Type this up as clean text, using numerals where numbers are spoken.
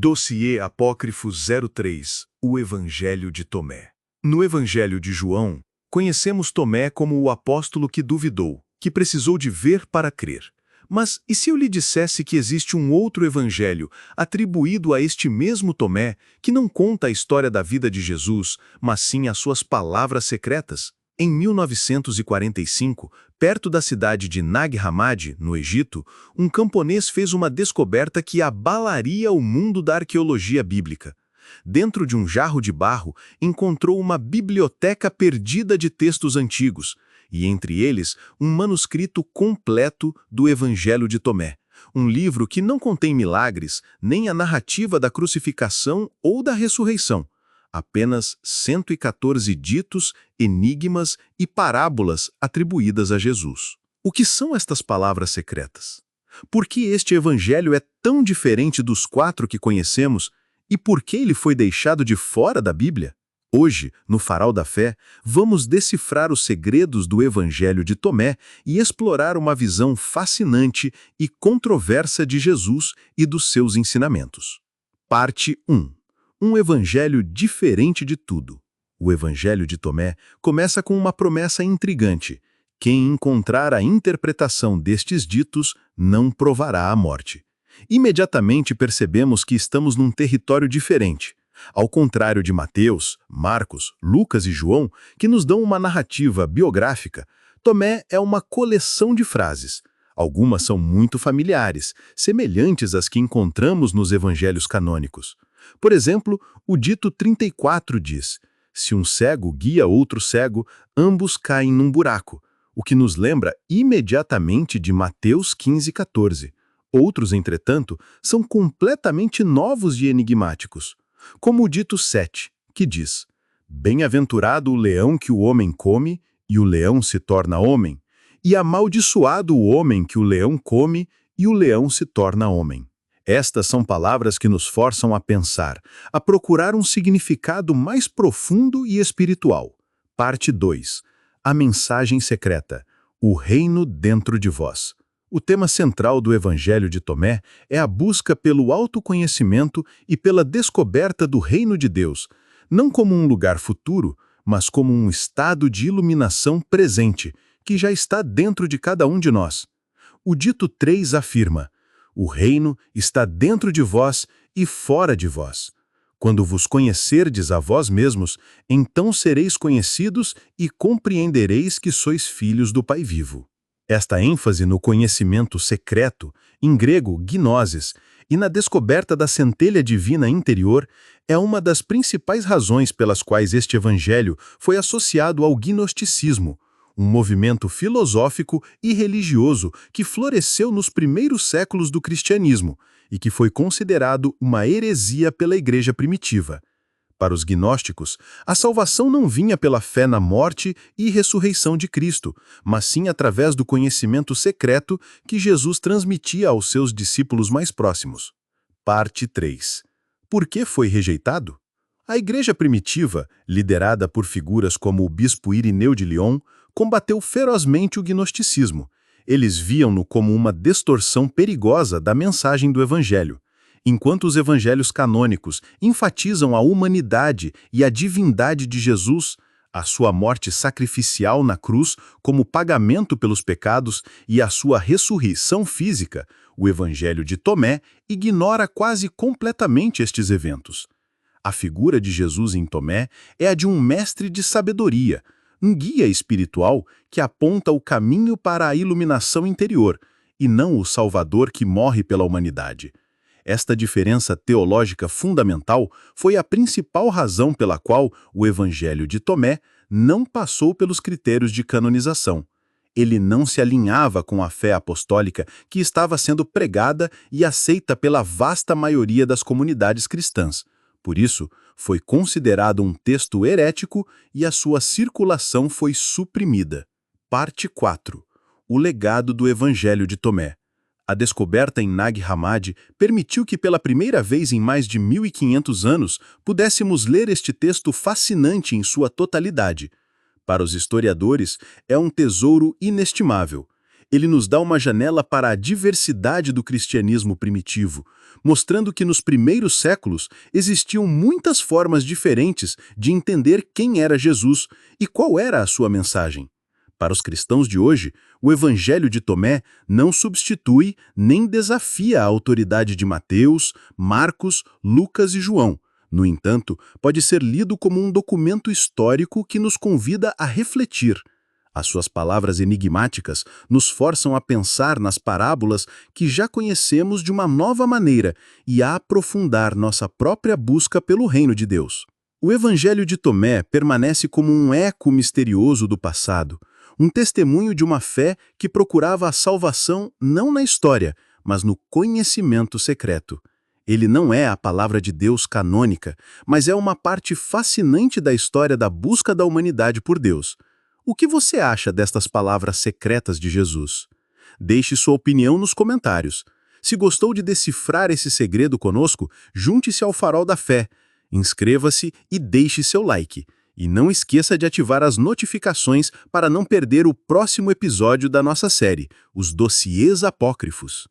Dossiê Apócrifo 03, o Evangelho de Tomé. No Evangelho de João, conhecemos Tomé como o apóstolo que duvidou, que precisou de ver para crer. Mas e se eu lhe dissesse que existe um outro evangelho atribuído a este mesmo Tomé, que não conta a história da vida de Jesus, mas sim as suas palavras secretas? Em 1945, perto da cidade de Nag Hammadi, no Egito, um camponês fez uma descoberta que abalaria o mundo da arqueologia bíblica. Dentro de um jarro de barro, encontrou uma biblioteca perdida de textos antigos, e entre eles, um manuscrito completo do Evangelho de Tomé, um livro que não contém milagres, nem a narrativa da crucificação ou da ressurreição. Apenas 114 ditos, enigmas e parábolas atribuídas a Jesus. O que são estas palavras secretas? Por que este evangelho é tão diferente dos 4 que conhecemos e por que ele foi deixado de fora da Bíblia? Hoje, no Farol da Fé, vamos decifrar os segredos do Evangelho de Tomé e explorar uma visão fascinante e controversa de Jesus e dos seus ensinamentos. Parte 1. Um evangelho diferente de tudo. O Evangelho de Tomé começa com uma promessa intrigante. Quem encontrar a interpretação destes ditos não provará a morte. Imediatamente percebemos que estamos num território diferente. Ao contrário de Mateus, Marcos, Lucas e João, que nos dão uma narrativa biográfica, Tomé é uma coleção de frases. Algumas são muito familiares, semelhantes às que encontramos nos evangelhos canônicos. Por exemplo, o dito 34 diz: se um cego guia outro cego, ambos caem num buraco, o que nos lembra imediatamente de Mateus 15:14. Outros, entretanto, são completamente novos e enigmáticos, como o dito 7, que diz: bem-aventurado o leão que o homem come, e o leão se torna homem, e amaldiçoado o homem que o leão come, e o leão se torna homem. Estas são palavras que nos forçam a pensar, a procurar um significado mais profundo e espiritual. Parte 2. A mensagem secreta. O reino dentro de vós. O tema central do Evangelho de Tomé é a busca pelo autoconhecimento e pela descoberta do reino de Deus, não como um lugar futuro, mas como um estado de iluminação presente, que já está dentro de cada um de nós. O dito 3 afirma: o reino está dentro de vós e fora de vós. Quando vos conhecerdes a vós mesmos, então sereis conhecidos e compreendereis que sois filhos do Pai vivo. Esta ênfase no conhecimento secreto, em grego gnosis, e na descoberta da centelha divina interior, é uma das principais razões pelas quais este evangelho foi associado ao gnosticismo, um movimento filosófico e religioso que floresceu nos primeiros séculos do cristianismo e que foi considerado uma heresia pela igreja primitiva. Para os gnósticos, a salvação não vinha pela fé na morte e ressurreição de Cristo, mas sim através do conhecimento secreto que Jesus transmitia aos seus discípulos mais próximos. Parte 3. Por que foi rejeitado? A igreja primitiva, liderada por figuras como o bispo Irineu de Lyon, combateu ferozmente o gnosticismo. Eles viam-no como uma distorção perigosa da mensagem do Evangelho. Enquanto os evangelhos canônicos enfatizam a humanidade e a divindade de Jesus, a sua morte sacrificial na cruz como pagamento pelos pecados e a sua ressurreição física, o Evangelho de Tomé ignora quase completamente estes eventos. A figura de Jesus em Tomé é a de um mestre de sabedoria, um guia espiritual que aponta o caminho para a iluminação interior, e não o Salvador que morre pela humanidade. Esta diferença teológica fundamental foi a principal razão pela qual o Evangelho de Tomé não passou pelos critérios de canonização. Ele não se alinhava com a fé apostólica que estava sendo pregada e aceita pela vasta maioria das comunidades cristãs. Por isso, foi considerado um texto herético e a sua circulação foi suprimida. Parte 4. O legado do Evangelho de Tomé. A descoberta em Nag Hammadi permitiu que pela primeira vez em mais de 1500 anos pudéssemos ler este texto fascinante em sua totalidade. Para os historiadores, é um tesouro inestimável. Ele nos dá uma janela para a diversidade do cristianismo primitivo, mostrando que nos primeiros séculos existiam muitas formas diferentes de entender quem era Jesus e qual era a sua mensagem. Para os cristãos de hoje, o Evangelho de Tomé não substitui nem desafia a autoridade de Mateus, Marcos, Lucas e João. No entanto, pode ser lido como um documento histórico que nos convida a refletir. As suas palavras enigmáticas nos forçam a pensar nas parábolas que já conhecemos de uma nova maneira e a aprofundar nossa própria busca pelo reino de Deus. O Evangelho de Tomé permanece como um eco misterioso do passado, um testemunho de uma fé que procurava a salvação não na história, mas no conhecimento secreto. Ele não é a palavra de Deus canônica, mas é uma parte fascinante da história da busca da humanidade por Deus. O que você acha destas palavras secretas de Jesus? Deixe sua opinião nos comentários. Se gostou de decifrar esse segredo conosco, junte-se ao Farol da Fé. Inscreva-se e deixe seu like. E não esqueça de ativar as notificações para não perder o próximo episódio da nossa série, Os Dossiês Apócrifos.